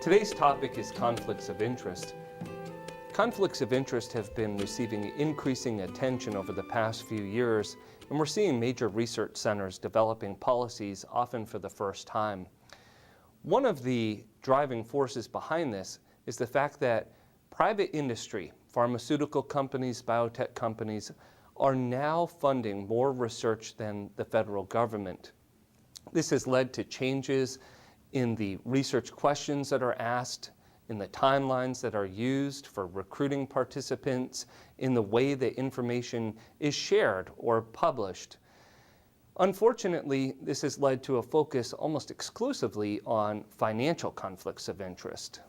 Today's topic is conflicts of interest. Conflicts of interest have been receiving increasing attention over the past few years, and we're seeing major research centers developing policies often for the first time. One of the driving forces behind this is the fact that private industry, pharmaceutical companies, biotech companies, are now funding more research than the federal government. This has led to changes in the research questions that are asked, in the timelines that are used for recruiting participants, in the way that information is shared or published. Unfortunately, this has led to a focus almost exclusively on financial conflicts of interest.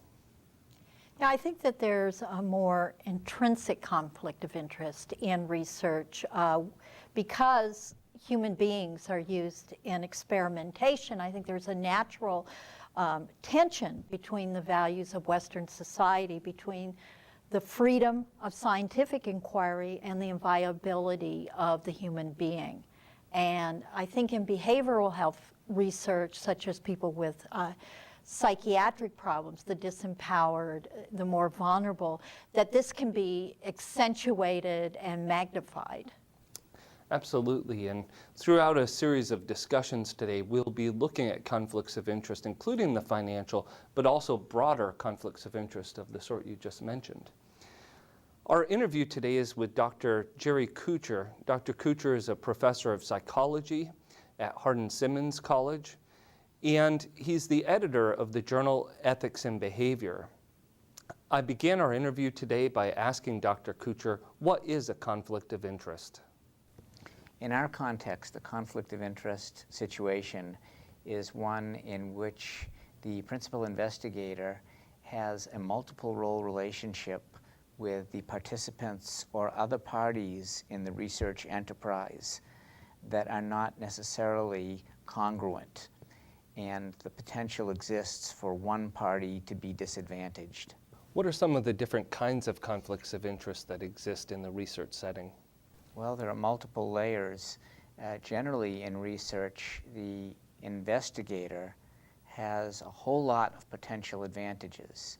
Yeah, I think that there's a more intrinsic conflict of interest in research because human beings are used in experimentation. I think there's a natural tension between the values of Western society, between the freedom of scientific inquiry and the inviolability of the human being. And I think in behavioral health research, such as people with psychiatric problems, the disempowered, the more vulnerable, that this can be accentuated and magnified. Absolutely, and throughout a series of discussions today, we'll be looking at conflicts of interest, including the financial, but also broader conflicts of interest of the sort you just mentioned. Our interview today is with Dr. Jerry Kuchar. Dr. Kuchar is a professor of psychology at Hardin-Simmons College, and he's the editor of the journal Ethics and Behavior. I began our interview today by asking Dr. Kuchar, what is a conflict of interest? In our context, the conflict of interest situation is one in which the principal investigator has a multiple role relationship with the participants or other parties in the research enterprise that are not necessarily congruent, and the potential exists for one party to be disadvantaged. What are some of the different kinds of conflicts of interest that exist in the research setting? Well, there are multiple layers. Generally in research, the investigator has a whole lot of potential advantages.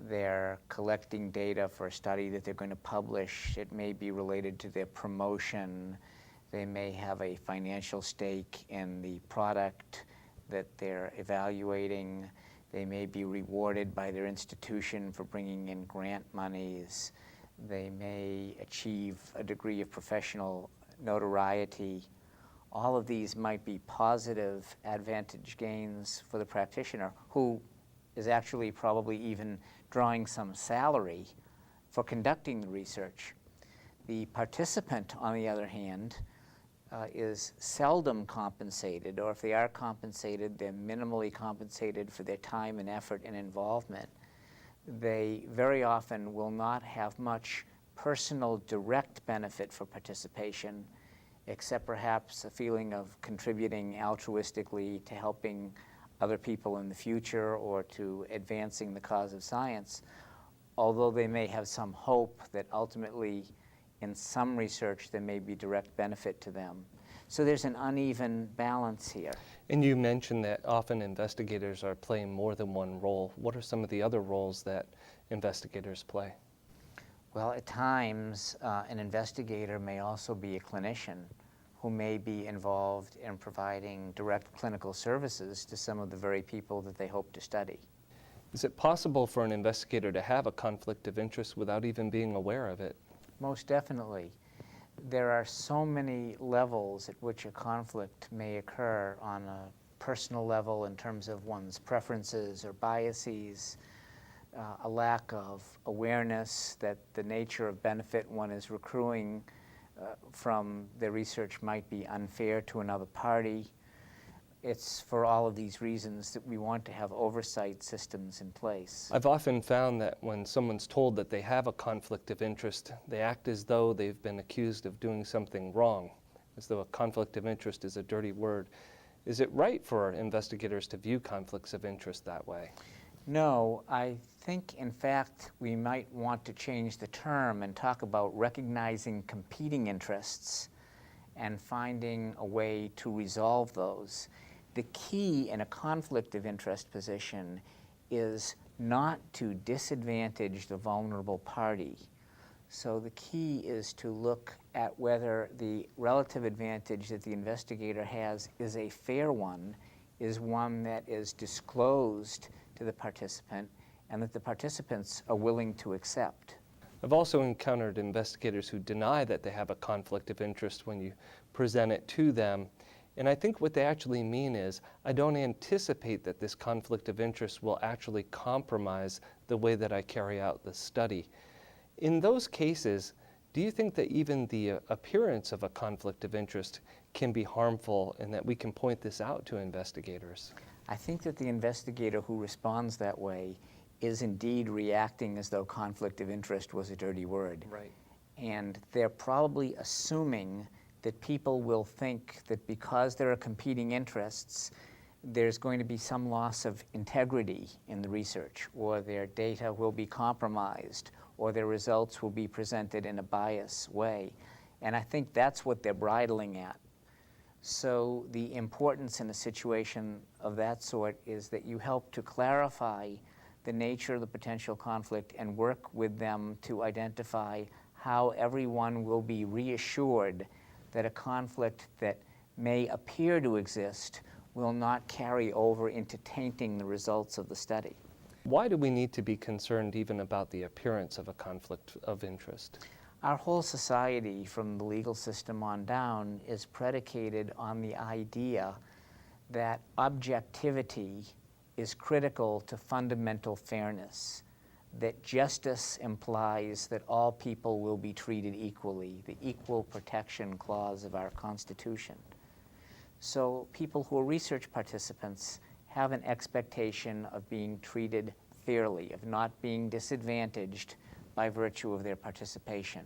They're collecting data for a study that they're going to publish. It may be related to their promotion. They may have a financial stake in the product that they're evaluating. They may be rewarded by their institution for bringing in grant monies. They may achieve a degree of professional notoriety. All of these might be positive advantage gains for the practitioner, who is actually probably even drawing some salary for conducting the research. The participant, on the other hand, is seldom compensated, or if they are compensated, they're minimally compensated for their time and effort and involvement. They very often will not have much personal direct benefit for participation, except perhaps a feeling of contributing altruistically to helping other people in the future or to advancing the cause of science, although they may have some hope that ultimately in some research there may be direct benefit to them. So there's an uneven balance here. And you mentioned that often investigators are playing more than one role. What are some of the other roles that investigators play? Well, at times, an investigator may also be a clinician who may be involved in providing direct clinical services to some of the very people that they hope to study. Is it possible for an investigator to have a conflict of interest without even being aware of it? Most definitely. There are so many levels at which a conflict may occur on a personal level in terms of one's preferences or biases, a lack of awareness that the nature of benefit one is accruing from the research might be unfair to another party. It's for all of these reasons that we want to have oversight systems in place. I've often found that when someone's told that they have a conflict of interest, they act as though they've been accused of doing something wrong, as though a conflict of interest is a dirty word. Is it right for investigators to view conflicts of interest that way? No, I think in fact we might want to change the term and talk about recognizing competing interests and finding a way to resolve those. The key in a conflict of interest position is not to disadvantage the vulnerable party. So the key is to look at whether the relative advantage that the investigator has is a fair one, is one that is disclosed to the participant, and that the participants are willing to accept. I've also encountered investigators who deny that they have a conflict of interest when you present it to them. And I think what they actually mean is, I don't anticipate that this conflict of interest will actually compromise the way that I carry out the study. In those cases, do you think that even the appearance of a conflict of interest can be harmful and that we can point this out to investigators? I think that the investigator who responds that way is indeed reacting as though conflict of interest was a dirty word. Right. And they're probably assuming that people will think that because there are competing interests, there's going to be some loss of integrity in the research, or their data will be compromised, or their results will be presented in a biased way. And I think that's what they're bridling at. So the importance in a situation of that sort is that you help to clarify the nature of the potential conflict and work with them to identify how everyone will be reassured that a conflict that may appear to exist will not carry over into tainting the results of the study. Why do we need to be concerned even about the appearance of a conflict of interest? Our whole society, from the legal system on down, is predicated on the idea that objectivity is critical to fundamental fairness, that justice implies that all people will be treated equally, the equal protection clause of our Constitution. So people who are research participants have an expectation of being treated fairly, of not being disadvantaged by virtue of their participation.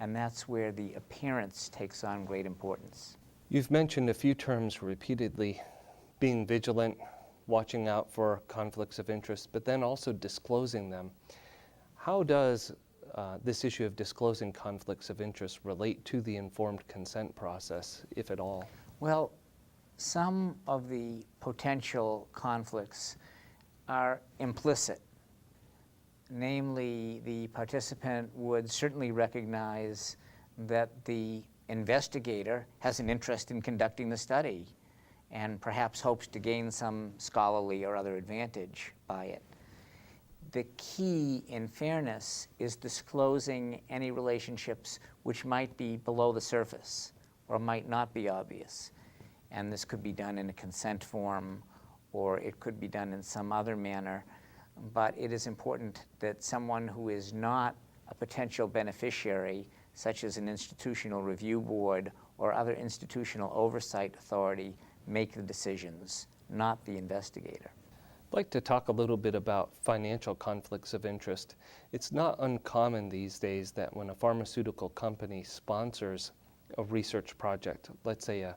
And that's where the appearance takes on great importance. You've mentioned a few terms repeatedly: being vigilant, watching out for conflicts of interest, but then also disclosing them. How does this issue of disclosing conflicts of interest relate to the informed consent process, if at all? Well, some of the potential conflicts are implicit. Namely, the participant would certainly recognize that the investigator has an interest in conducting the study and perhaps hopes to gain some scholarly or other advantage by it. The key in fairness is disclosing any relationships which might be below the surface or might not be obvious. And this could be done in a consent form, or it could be done in some other manner. But it is important that someone who is not a potential beneficiary, such as an institutional review board or other institutional oversight authority, make the decisions, not the investigator. I'd like to talk a little bit about financial conflicts of interest. It's not uncommon these days that when a pharmaceutical company sponsors a research project, let's say a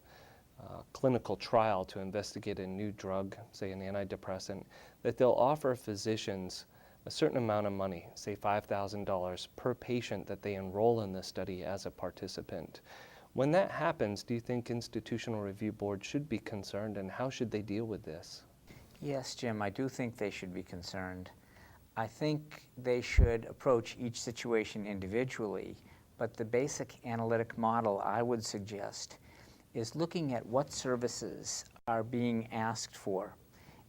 clinical trial to investigate a new drug, say an antidepressant, that they'll offer physicians a certain amount of money, say $5,000 per patient that they enroll in the study as a participant. When that happens, do you think institutional review boards should be concerned, and how should they deal with this? Yes, Jim, I do think they should be concerned. I think they should approach each situation individually, but the basic analytic model I would suggest is looking at what services are being asked for.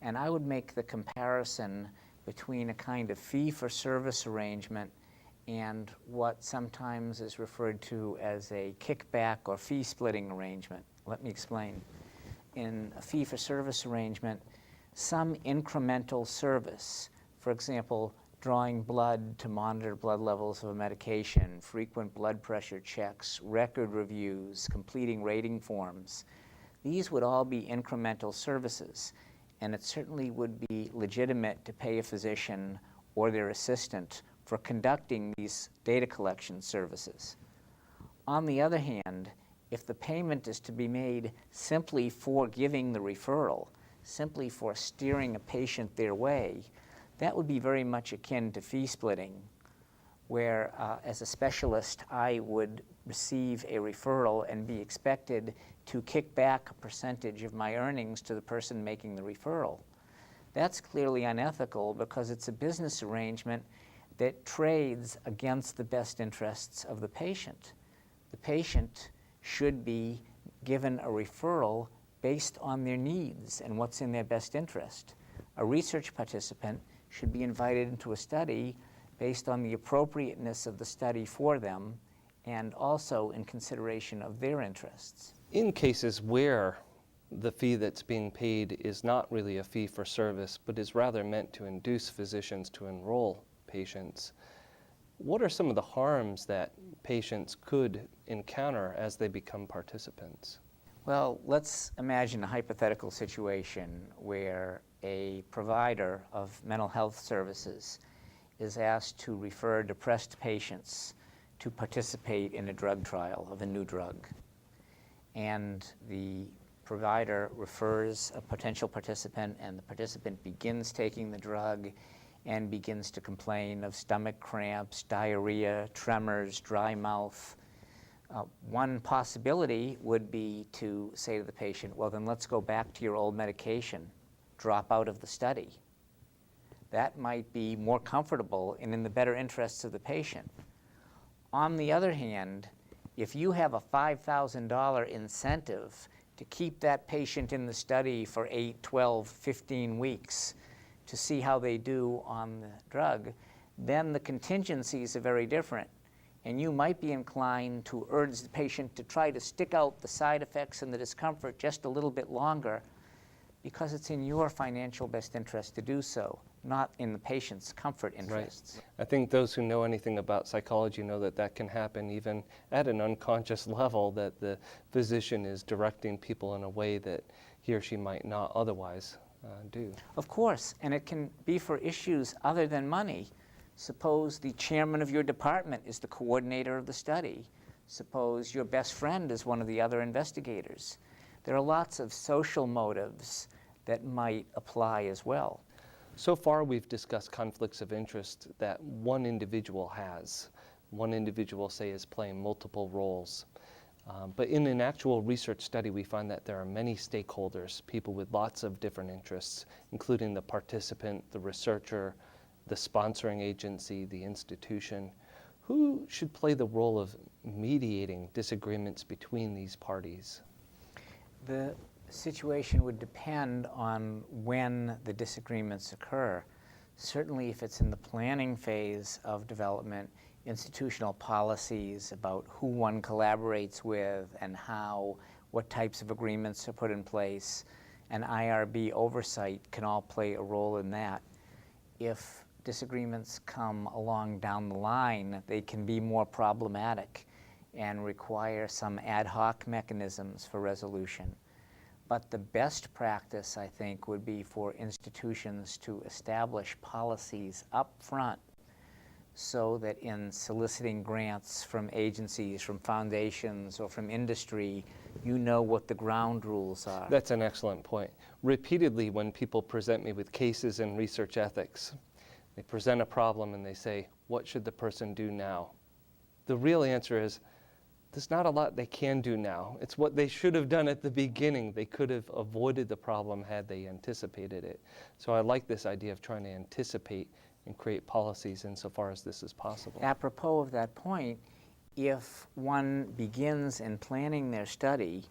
And I would make the comparison between a kind of fee-for-service arrangement and what sometimes is referred to as a kickback or fee-splitting arrangement. Let me explain. In a fee-for-service arrangement, some incremental service, for example, drawing blood to monitor blood levels of a medication, frequent blood pressure checks, record reviews, completing rating forms, these would all be incremental services, and it certainly would be legitimate to pay a physician or their assistant for conducting these data collection services. On the other hand, if the payment is to be made simply for giving the referral, simply for steering a patient their way, that would be very much akin to fee splitting, where as a specialist I would receive a referral and be expected to kick back a percentage of my earnings to the person making the referral. That's clearly unethical because it's a business arrangement that trades against the best interests of the patient. The patient should be given a referral based on their needs and what's in their best interest. A research participant should be invited into a study based on the appropriateness of the study for them and also in consideration of their interests. In cases where the fee that's being paid is not really a fee for service, but is rather meant to induce physicians to enroll patients, what are some of the harms that patients could encounter as they become participants? Well, let's imagine a hypothetical situation where a provider of mental health services is asked to refer depressed patients to participate in a drug trial of a new drug. And the provider refers a potential participant, and the participant begins taking the drug and begins to complain of stomach cramps, diarrhea, tremors, dry mouth. One possibility would be to say to the patient, well, then let's go back to your old medication, drop out of the study. That might be more comfortable and in the better interests of the patient. On the other hand, if you have a $5,000 incentive to keep that patient in the study for 8, 12, 15 weeks to see how they do on the drug, then the contingencies are very different. And you might be inclined to urge the patient to try to stick out the side effects and the discomfort just a little bit longer because it's in your financial best interest to do so, not in the patient's comfort interests. Right. I think those who know anything about psychology know that that can happen even at an unconscious level, that the physician is directing people in a way that he or she might not otherwise do. Of course, and it can be for issues other than money. Suppose the chairman of your department is the coordinator of the study. Suppose your best friend is one of the other investigators. There are lots of social motives that might apply as well. So far, we've discussed conflicts of interest that one individual has. One individual, say, is playing multiple roles. But in an actual research study, we find that there are many stakeholders, people with lots of different interests, including the participant, the researcher, the sponsoring agency, the institution. Who should play the role of mediating disagreements between these parties? The situation would depend on when the disagreements occur. Certainly, if it's in the planning phase of development, institutional policies about who one collaborates with and how, what types of agreements are put in place, and IRB oversight can all play a role in that. If disagreements come along down the line, they can be more problematic and require some ad hoc mechanisms for resolution. But the best practice, I think, would be for institutions to establish policies up front so that in soliciting grants from agencies, from foundations, or from industry, you know what the ground rules are. That's an excellent point. Repeatedly, when people present me with cases in research ethics, they present a problem and they say, what should the person do now? The real answer is, there's not a lot they can do now. It's what they should have done at the beginning. They could have avoided the problem had they anticipated it. So I like this idea of trying to anticipate and create policies insofar as this is possible. Apropos of that point, if one begins in planning their study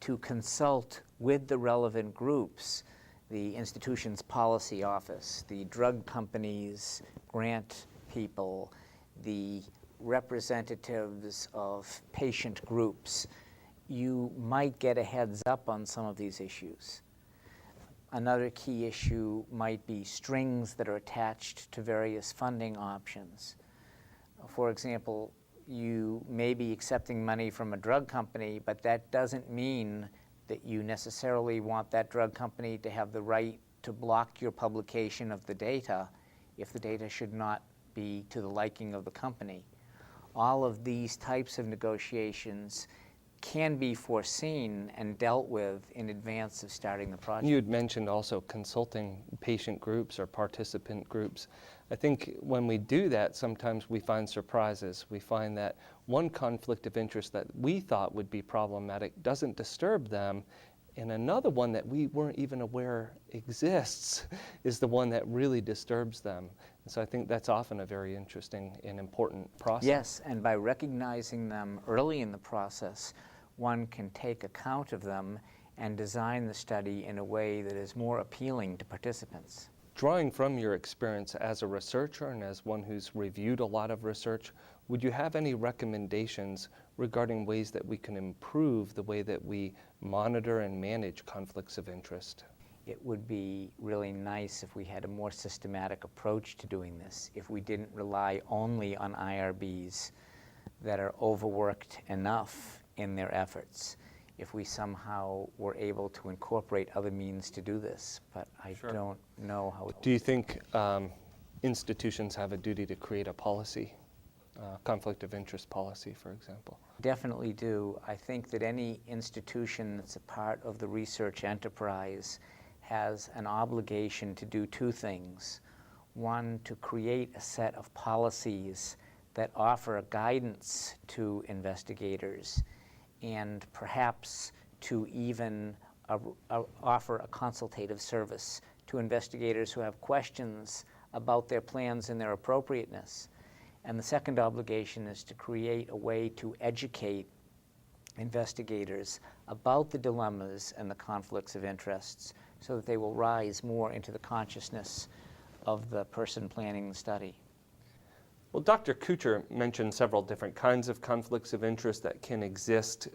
to consult with the relevant groups, the institution's policy office, the drug companies, grant people, the representatives of patient groups, you might get a heads up on some of these issues. Another key issue might be strings that are attached to various funding options. For example, you may be accepting money from a drug company, but that doesn't mean that you necessarily want that drug company to have the right to block your publication of the data if the data should not be to the liking of the company. All of these types of negotiations can be foreseen and dealt with in advance of starting the project. You had mentioned also consulting patient groups or participant groups. I think when we do that, sometimes we find surprises. We find that one conflict of interest that we thought would be problematic doesn't disturb them, And another one that we weren't even aware exists is the one that really disturbs them. And so I think that's often a very interesting and important process. Yes, and by recognizing them early in the process, one can take account of them and design the study in a way that is more appealing to participants. Drawing from your experience as a researcher and as one who's reviewed a lot of research, would you have any recommendations regarding ways that we can improve the way that we monitor and manage conflicts of interest? It would be really nice if we had a more systematic approach to doing this, if we didn't rely only on IRBs that are overworked enough in their efforts, if we somehow were able to incorporate other means to do this. But I don't know how. Do you think institutions have a duty to create a policy, conflict of interest policy, for example? Definitely do. I think that any institution that's a part of the research enterprise has an obligation to do two things. One, to create a set of policies that offer guidance to investigators, and perhaps to even offer a consultative service to investigators who have questions about their plans and their appropriateness. And the second obligation is to create a way to educate investigators about the dilemmas and the conflicts of interests so that they will rise more into the consciousness of the person planning the study. Well, Dr. Kuchar mentioned several different kinds of conflicts of interest that can exist.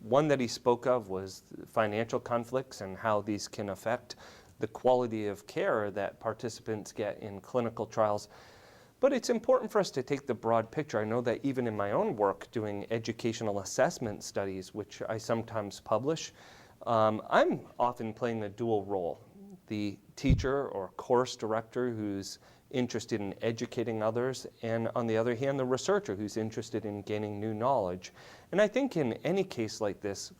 One that he spoke of was financial conflicts and how these can affect the quality of care that participants get in clinical trials. But it's important for us to take the broad picture. I know that even in my own work doing educational assessment studies, which I sometimes publish, I'm often playing a dual role. The teacher or course director who's interested in educating others, and on the other hand, the researcher who's interested in gaining new knowledge. And I think in any case like this,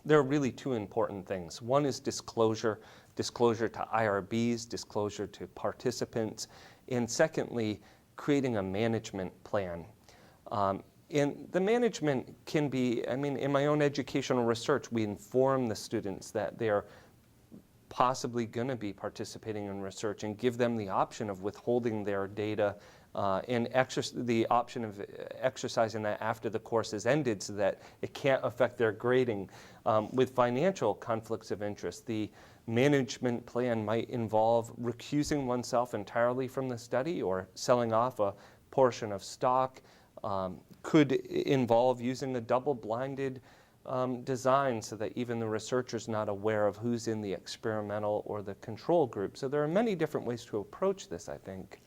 there are really two important things. One is disclosure to IRBs, disclosure to participants, and secondly, creating a management plan. And the management can be, in my own educational research, we inform the students that they're possibly going to be participating in research and give them the option of withholding their data and the option of exercising that after the course is ended so that it can't affect their grading. With financial conflicts of interest, the management plan might involve recusing oneself entirely from the study or selling off a portion of stock, could involve using a double-blinded design so that even the researcher's not aware of who's in the experimental or the control group. So there are many different ways to approach this, I think.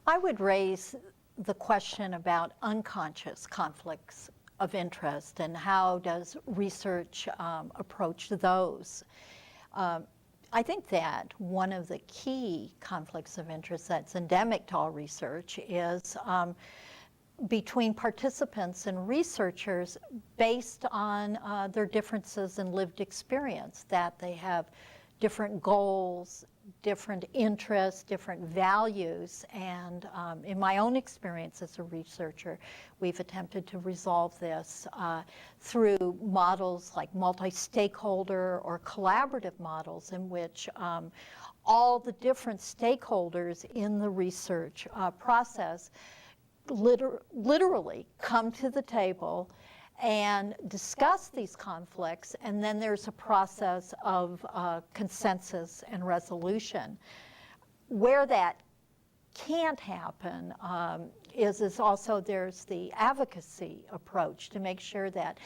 I would raise the question about unconscious conflicts of interest and how does research approach those. I think that one of the key conflicts of interest that's endemic to all research is between participants and researchers based on their differences in lived experience, that they have different goals, different interests, different values, and in my own experience as a researcher, we've attempted to resolve this through models like multi-stakeholder or collaborative models in which all the different stakeholders in the research process literally come to the table and discuss these conflicts, and then there's a process of consensus and resolution. Where that can't happen is also there's the advocacy approach to make sure that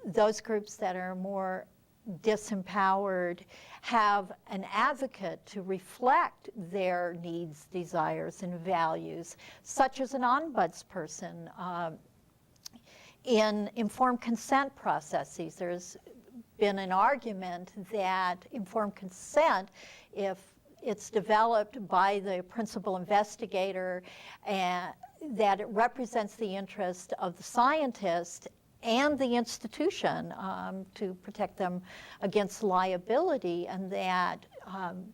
those groups that are more disempowered have an advocate to reflect their needs, desires, and values, such as an ombudsperson. In informed consent processes, there's been an argument that informed consent, if it's developed by the principal investigator, and that it represents the interest of the scientist and the institution to protect them against liability, and that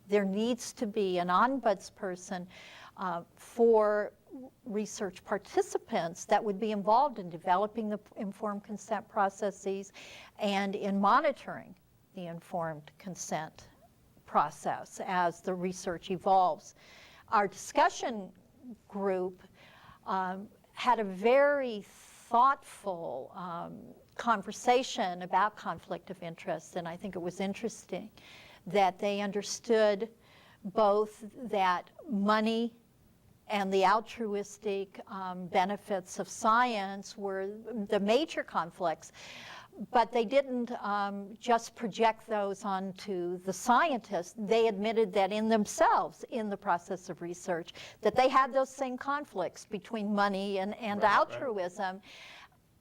there needs to be an ombudsperson for research participants that would be involved in developing the informed consent processes and in monitoring the informed consent process as the research evolves. Our discussion group had a very thoughtful conversation about conflict of interest, and I think it was interesting that they understood both that money and the altruistic benefits of science were the major conflicts, but they didn't just project those onto the scientists. They admitted that in themselves, in the process of research, that they had those same conflicts between money and altruism,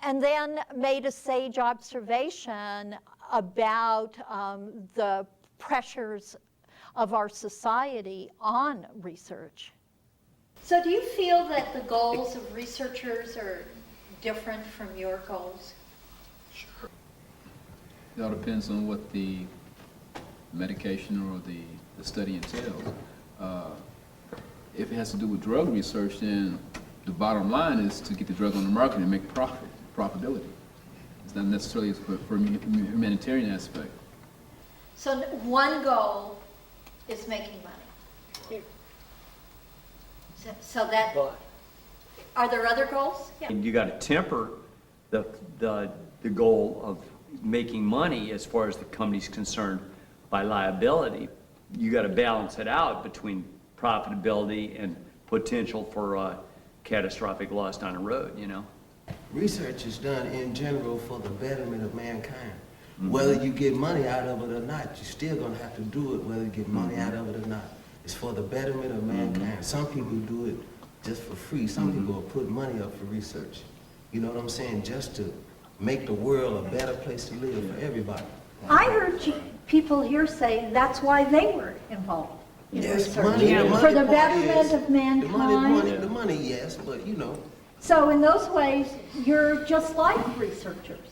and then made a sage observation about the pressures of our society on research. So do you feel that the goals of researchers are different from your goals? Sure. It all depends on what the medication or the study entails. If it has to do with drug research, then the bottom line is to get the drug on the market and make profitability. It's not necessarily for a humanitarian aspect. So one goal is making money. So that, are there other goals? Yeah. You got to temper the goal of making money as far as the company's concerned by liability. You got to balance it out between profitability and potential for catastrophic loss down the road, you know? Research is done in general for the betterment of mankind. Whether you get money out of it or not, you're still going to have to do it whether you get money out of it or not. It's for the betterment of mankind. Some people do it just for free. Some people will put money up for research. You know what I'm saying? Just to make the world a better place to live for everybody. I heard people here say that's why they were involved in research. Money for the part betterment is, of mankind. the money, yes, but you know. So in those ways, you're just like researchers.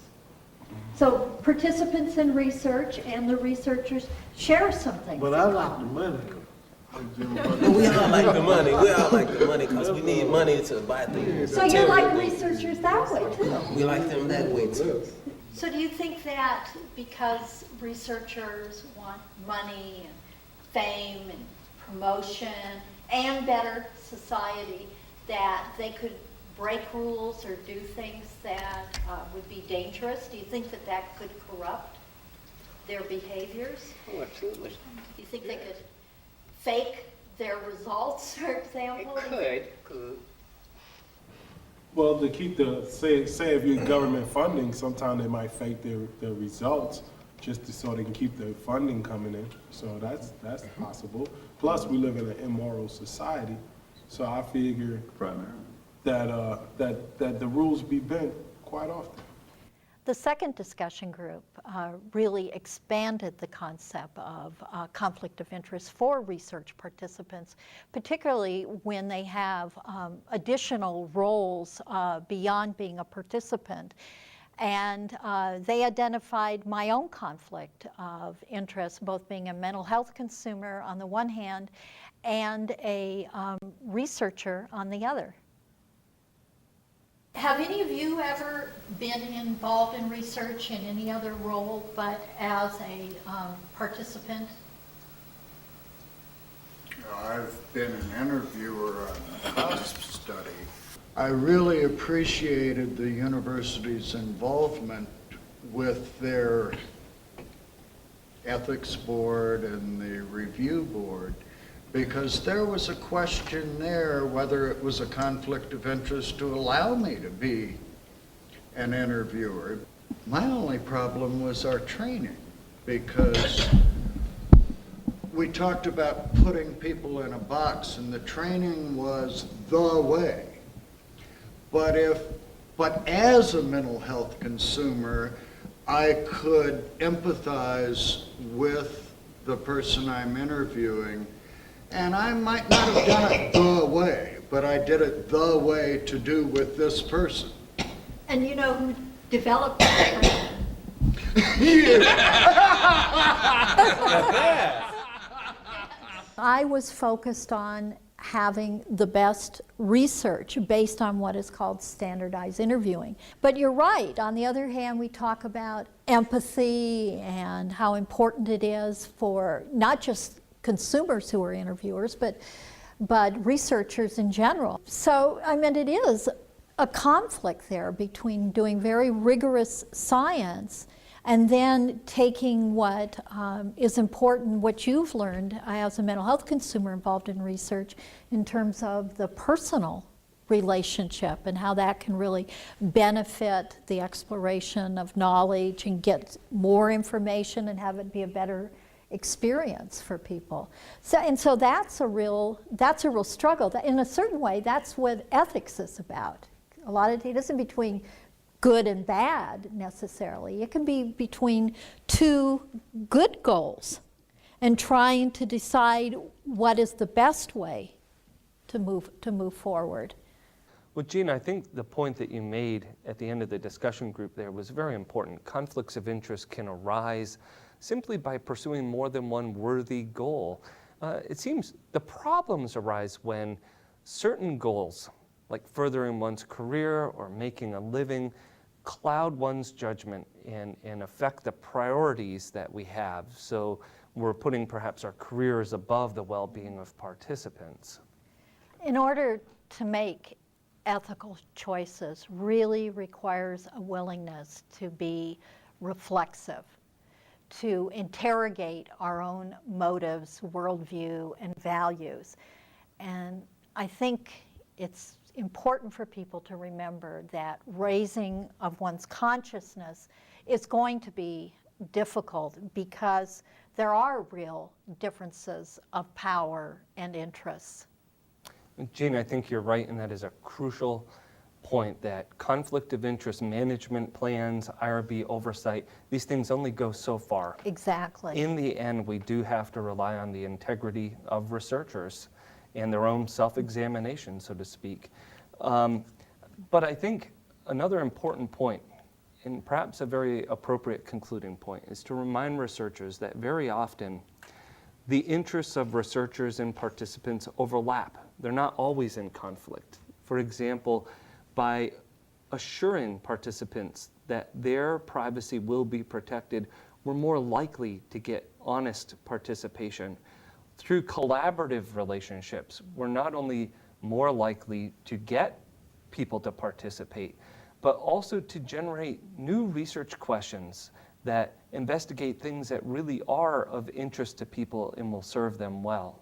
So participants in research and the researchers share something. But I like the money. But we all like the money. We all like the money because we need money to buy things. So you're like researchers that way too. We like them that way too. So do you think that because researchers want money and fame and promotion and better society, that they could break rules or do things that would be dangerous? Do you think that that could corrupt their behaviors? Oh, absolutely. Do you think they could fake their results, for example? It could. Well, to keep say if you're government funding, sometimes they might fake their results just so they can keep their funding coming in. So that's possible. Plus, we live in an immoral society, so I figure that the rules be bent quite often. The second discussion group really expanded the concept of conflict of interest for research participants, particularly when they have additional roles beyond being a participant. And they identified my own conflict of interest, both being a mental health consumer on the one hand and a researcher on the other. Have any of you ever been involved in research in any other role but as a participant? I've been an interviewer on a cost study. I really appreciated the university's involvement with their ethics board and the review board, because there was a question there whether it was a conflict of interest to allow me to be an interviewer. My only problem was our training, because we talked about putting people in a box, and the training was the way. But as a mental health consumer, I could empathize with the person I'm interviewing, and I might not have done it the way, but I did it the way to do with this person. And you know who developed that training? I was focused on having the best research based on what is called standardized interviewing. But you're right. On the other hand, we talk about empathy and how important it is for not just consumers who are interviewers, but researchers in general. So, I mean, it is a conflict there between doing very rigorous science and then taking what is important, what you've learned as a mental health consumer involved in research, in terms of the personal relationship and how that can really benefit the exploration of knowledge and get more information and have it be a better experience for people. So that's a real struggle. In a certain way, that's what ethics is about. A lot of it isn't between good and bad necessarily. It can be between two good goals and trying to decide what is the best way to move forward. Well, Gina, I think the point that you made at the end of the discussion group there was very important. Conflicts of interest can arise simply by pursuing more than one worthy goal. It seems the problems arise when certain goals, like furthering one's career or making a living, cloud one's judgment and affect the priorities that we have. So we're putting perhaps our careers above the well-being of participants. In order to make ethical choices really requires a willingness to be reflexive, to interrogate our own motives, worldview, and values. And I think it's important for people to remember that raising of one's consciousness is going to be difficult because there are real differences of power and interests. Gene, I think you're right, and that is a crucial point, that conflict of interest management plans, IRB oversight, these things only go so far. Exactly. In the end, we do have to rely on the integrity of researchers and their own self-examination, so to speak. But I think another important point, and perhaps a very appropriate concluding point, is to remind researchers that very often the interests of researchers and participants overlap. They're not always in conflict. For example, by assuring participants that their privacy will be protected, we're more likely to get honest participation. Through collaborative relationships, we're not only more likely to get people to participate, but also to generate new research questions that investigate things that really are of interest to people and will serve them well.